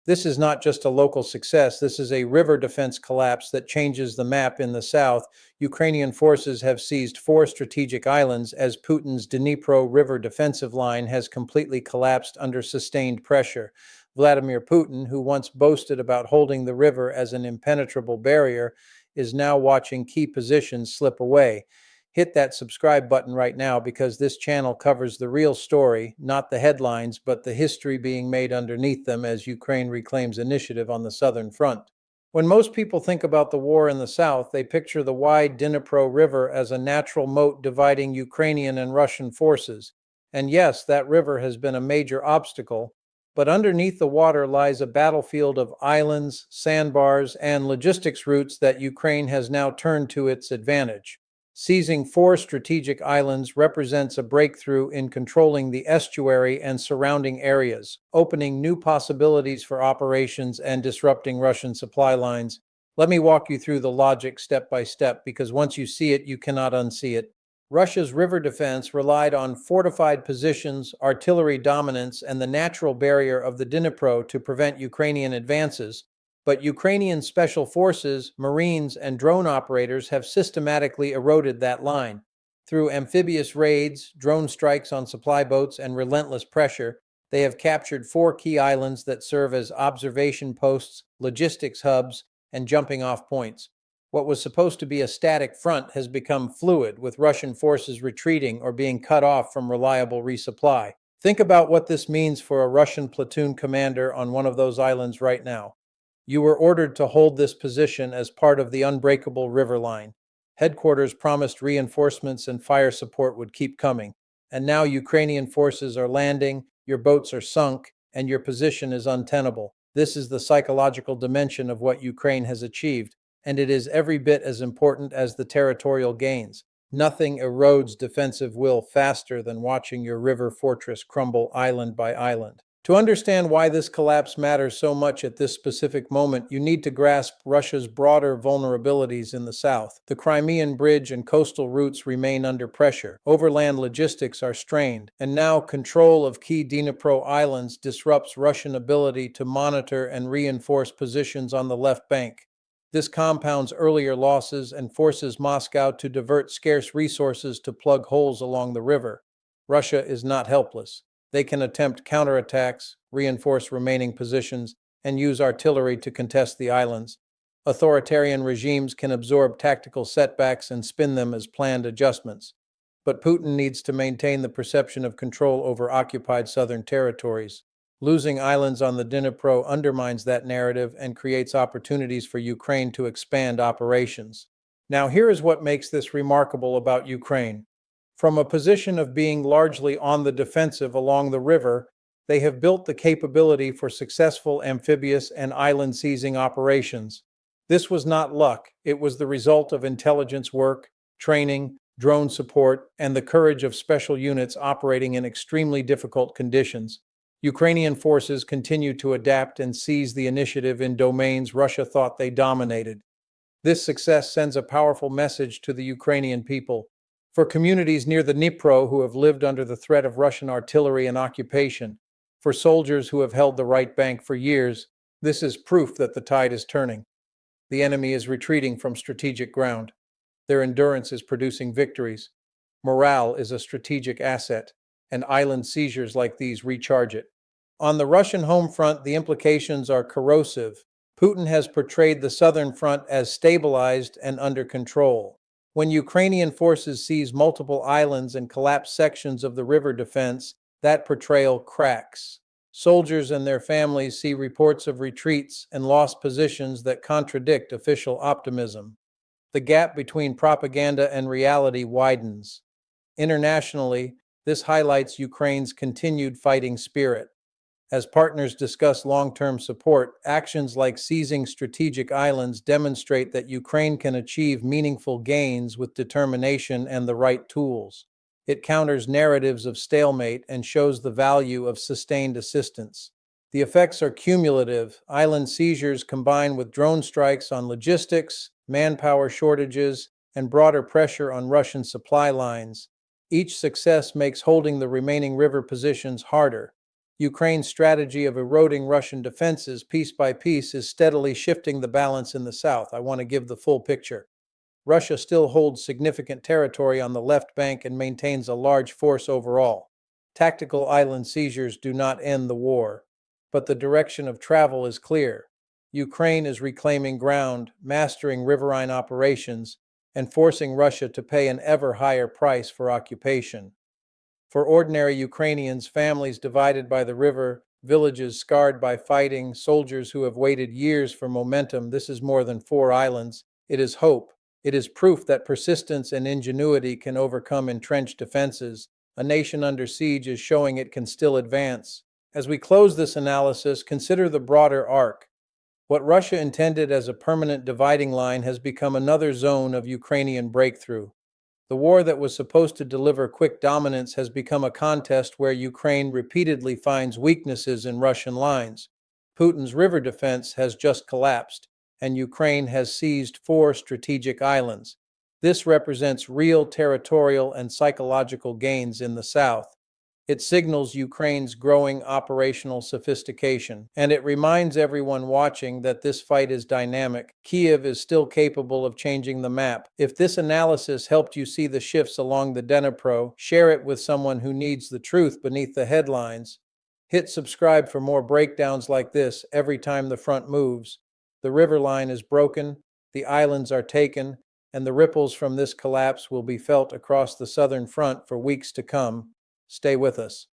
This is not just a local success, this is a river defense collapse that changes the map in the south. Ukrainian forces have seized four strategic islands as Putin's Dnipro River defensive line has completely collapsed under sustained pressure. Vladimir Putin, who once boasted about holding the river as an impenetrable barrier, is now watching key positions slip away. Hit that subscribe button right now because this channel covers the real story, not the headlines, but the history being made underneath them as Ukraine reclaims initiative on the southern front. When most people think about the war in the south, they picture the wide Dnipro River as a natural moat dividing Ukrainian and Russian forces. And yes, that river has been a major obstacle, but underneath the water lies a battlefield of islands, sandbars, and logistics routes that Ukraine has now turned to its advantage. Seizing four strategic islands represents a breakthrough in controlling the estuary and surrounding areas, opening new possibilities for operations and disrupting Russian supply lines. Let me walk you through the logic step by step because once you see it, you cannot unsee it. Russia's river defense relied on fortified positions, artillery dominance, and the natural barrier of the Dnipro to prevent Ukrainian advances. But Ukrainian special forces, Marines, and drone operators have systematically eroded that line. Through amphibious raids, drone strikes on supply boats, and relentless pressure, they have captured four key islands that serve as observation posts, logistics hubs, and jumping-off points. What was supposed to be a static front has become fluid, with Russian forces retreating or being cut off from reliable resupply. Think about what this means for a Russian platoon commander on one of those islands right now. You were ordered to hold this position as part of the unbreakable river line. Headquarters promised reinforcements and fire support would keep coming. And now Ukrainian forces are landing, your boats are sunk, and your position is untenable. This is the psychological dimension of what Ukraine has achieved, and it is every bit as important as the territorial gains. Nothing erodes defensive will faster than watching your river fortress crumble island by island. To understand why this collapse matters so much at this specific moment, you need to grasp Russia's broader vulnerabilities in the south. The Crimean Bridge and coastal routes remain under pressure. Overland logistics are strained, and now control of key Dnipro islands disrupts Russian ability to monitor and reinforce positions on the left bank. This compounds earlier losses and forces Moscow to divert scarce resources to plug holes along the river. Russia is not helpless. They can attempt counterattacks, reinforce remaining positions, and use artillery to contest the islands. Authoritarian regimes can absorb tactical setbacks and spin them as planned adjustments. But Putin needs to maintain the perception of control over occupied southern territories. Losing islands on the Dnipro undermines that narrative and creates opportunities for Ukraine to expand operations. Now, here is what makes this remarkable about Ukraine. From a position of being largely on the defensive along the river, they have built the capability for successful amphibious and island-seizing operations. This was not luck, it was the result of intelligence work, training, drone support, and the courage of special units operating in extremely difficult conditions. Ukrainian forces continue to adapt and seize the initiative in domains Russia thought they dominated. This success sends a powerful message to the Ukrainian people. For communities near the Dnipro who have lived under the threat of Russian artillery and occupation, for soldiers who have held the right bank for years, this is proof that the tide is turning. The enemy is retreating from strategic ground. Their endurance is producing victories. Morale is a strategic asset, and island seizures like these recharge it. On the Russian home front, the implications are corrosive. Putin has portrayed the southern front as stabilized and under control. When Ukrainian forces seize multiple islands and collapse sections of the river defense, that portrayal cracks. Soldiers and their families see reports of retreats and lost positions that contradict official optimism. The gap between propaganda and reality widens. Internationally, this highlights Ukraine's continued fighting spirit. As partners discuss long-term support, actions like seizing strategic islands demonstrate that Ukraine can achieve meaningful gains with determination and the right tools. It counters narratives of stalemate and shows the value of sustained assistance. The effects are cumulative. Island seizures combine with drone strikes on logistics, manpower shortages, and broader pressure on Russian supply lines. Each success makes holding the remaining river positions harder. Ukraine's strategy of eroding Russian defenses piece by piece is steadily shifting the balance in the south. I want to give the full picture. Russia still holds significant territory on the left bank and maintains a large force overall. Tactical island seizures do not end the war, but the direction of travel is clear. Ukraine is reclaiming ground, mastering riverine operations, and forcing Russia to pay an ever higher price for occupation. For ordinary Ukrainians, families divided by the river, villages scarred by fighting, soldiers who have waited years for momentum, this is more than 4 islands. It is hope. It is proof that persistence and ingenuity can overcome entrenched defenses. A nation under siege is showing it can still advance. As we close this analysis, consider the broader arc. What Russia intended as a permanent dividing line has become another zone of Ukrainian breakthrough. The war that was supposed to deliver quick dominance has become a contest where Ukraine repeatedly finds weaknesses in Russian lines. Putin's river defense has just collapsed, and Ukraine has seized 4 strategic islands. This represents real territorial and psychological gains in the south. It signals Ukraine's growing operational sophistication, and it reminds everyone watching that this fight is dynamic. Kiev is still capable of changing the map. If this analysis helped you see the shifts along the Dnipro, share it with someone who needs the truth beneath the headlines. Hit subscribe for more breakdowns like this every time the front moves. The river line is broken, the islands are taken, and the ripples from this collapse will be felt across the southern front for weeks to come. Stay with us.